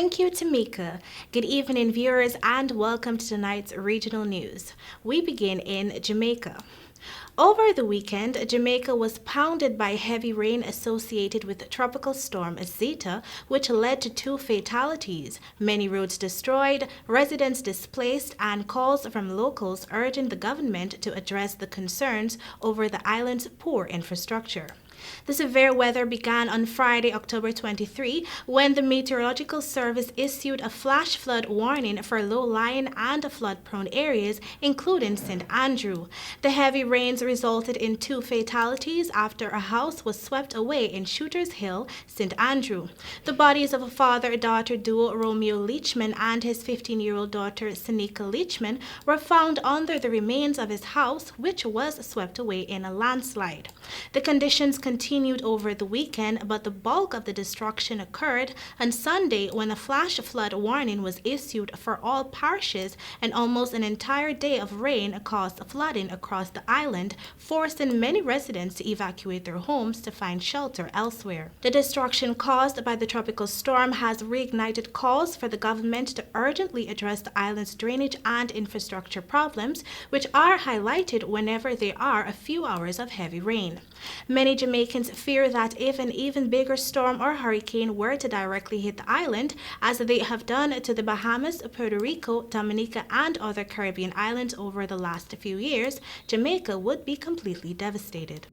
Thank you, Tamika. Good evening, viewers, and welcome to tonight's regional news. We begin in Jamaica. Over the weekend, Jamaica was pounded by heavy rain associated with Tropical Storm Zeta, which led to 2 fatalities, many roads destroyed, residents displaced, and calls from locals urging the government to address the concerns over the island's poor infrastructure. The severe weather began on Friday, October 23, when the Meteorological Service issued a flash flood warning for low-lying and flood-prone areas, including St. Andrew. The heavy rains resulted in 2 fatalities after a house was swept away in Shooters Hill, St. Andrew. The bodies of a father-daughter duo, Romeo Richmond, and his 15-year-old daughter, Seneca Richmond, were found under the remains of his house, which was swept away in a landslide. The conditions continued over the weekend, but the bulk of the destruction occurred on Sunday when a flash flood warning was issued for all parishes, and almost an entire day of rain caused flooding across the island, forcing many residents to evacuate their homes to find shelter elsewhere. The destruction caused by the tropical storm has reignited calls for the government to urgently address the island's drainage and infrastructure problems, which are highlighted whenever there are a few hours of heavy rain. Many Jamaicans fear that if an even bigger storm or hurricane were to directly hit the island, as they have done to the Bahamas, Puerto Rico, Dominica, and other Caribbean islands over the last few years, Jamaica would be completely devastated.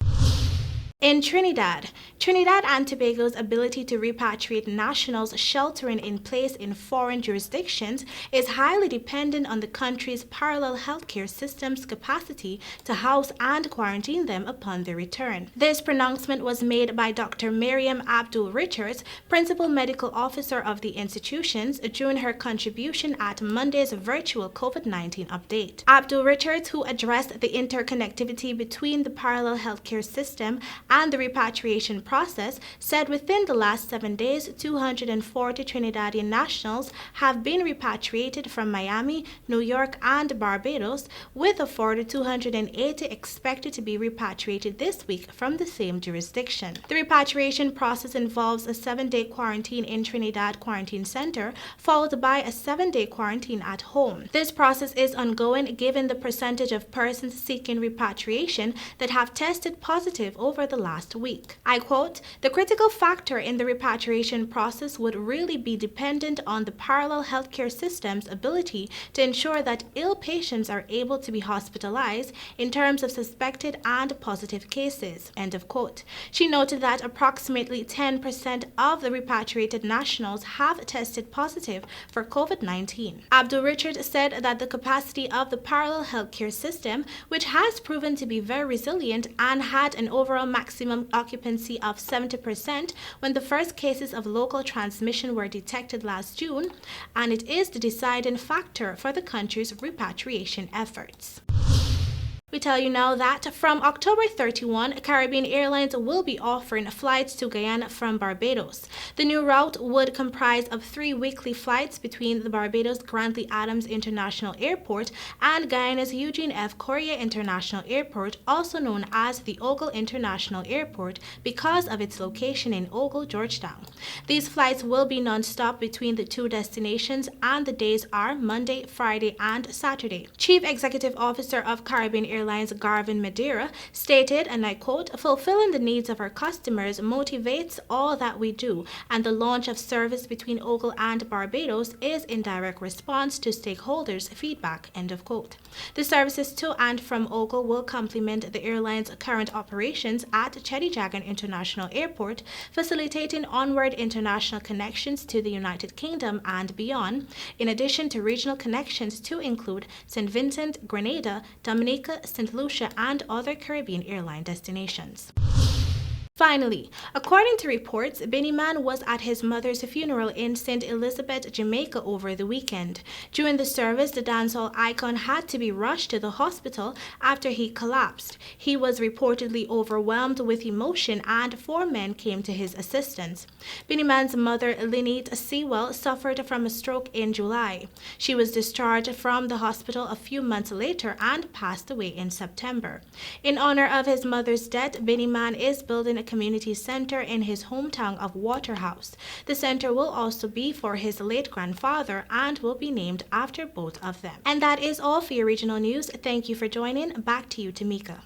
In Trinidad and Tobago's ability to repatriate nationals sheltering in place in foreign jurisdictions is highly dependent on the country's parallel healthcare system's capacity to house and quarantine them upon their return. This pronouncement was made by Dr. Miriam Abdul-Richards, Principal Medical Officer of the institutions, during her contribution at Monday's virtual COVID-19 update. Abdul-Richards, who addressed the interconnectivity between the parallel healthcare system and the repatriation process, said within the last 7 days, 240 Trinidadian nationals have been repatriated from Miami, New York, and Barbados, with a further 280 expected to be repatriated this week from the same jurisdiction. The repatriation process involves a 7-day quarantine in Trinidad Quarantine Center, followed by a 7-day quarantine at home. This process is ongoing given the percentage of persons seeking repatriation that have tested positive over the last week. I quote, "The critical factor in the repatriation process would really be dependent on the parallel healthcare system's ability to ensure that ill patients are able to be hospitalized in terms of suspected and positive cases," end of quote. She noted that approximately 10% of the repatriated nationals have tested positive for COVID-19. Abdul-Richard said that the capacity of the parallel healthcare system, which has proven to be very resilient and had an overall maximum occupancy of 70% when the first cases of local transmission were detected last June, and it is the deciding factor for the country's repatriation efforts. We tell you now that from October 31, Caribbean Airlines will be offering flights to Guyana from Barbados. The new route would comprise of 3 weekly flights between the Barbados Grantley Adams International Airport and Guyana's Eugene F. Correa International Airport, also known as the Ogle International Airport because of its location in Ogle, Georgetown. These flights will be non-stop between the 2 destinations, and the days are Monday, Friday, and Saturday. Chief Executive Officer of Caribbean Airlines Garvin Madeira stated, and I quote, "Fulfilling the needs of our customers motivates all that we do, and the launch of service between Ogle and Barbados is in direct response to stakeholders' feedback," end of quote. The services to and from Ogle will complement the airline's current operations at Chedijagan International Airport, facilitating onward international connections to the United Kingdom and beyond, in addition to regional connections to include St. Vincent, Grenada, Dominica, St. Lucia, and other Caribbean airline destinations. Finally, according to reports, Benny Man was at his mother's funeral in St. Elizabeth, Jamaica over the weekend. During the service, the dancehall icon had to be rushed to the hospital after he collapsed. He was reportedly overwhelmed with emotion, and 4 men came to his assistance. Benny Man's mother, Lynette Sewell, suffered from a stroke in July. She was discharged from the hospital a few months later and passed away in September. In honor of his mother's death, Benny Man is building a Community Center in his hometown of Waterhouse. The center will also be for his late grandfather and will be named after both of them. And that is all for your regional news. Thank you for joining. Back to you, Tamika.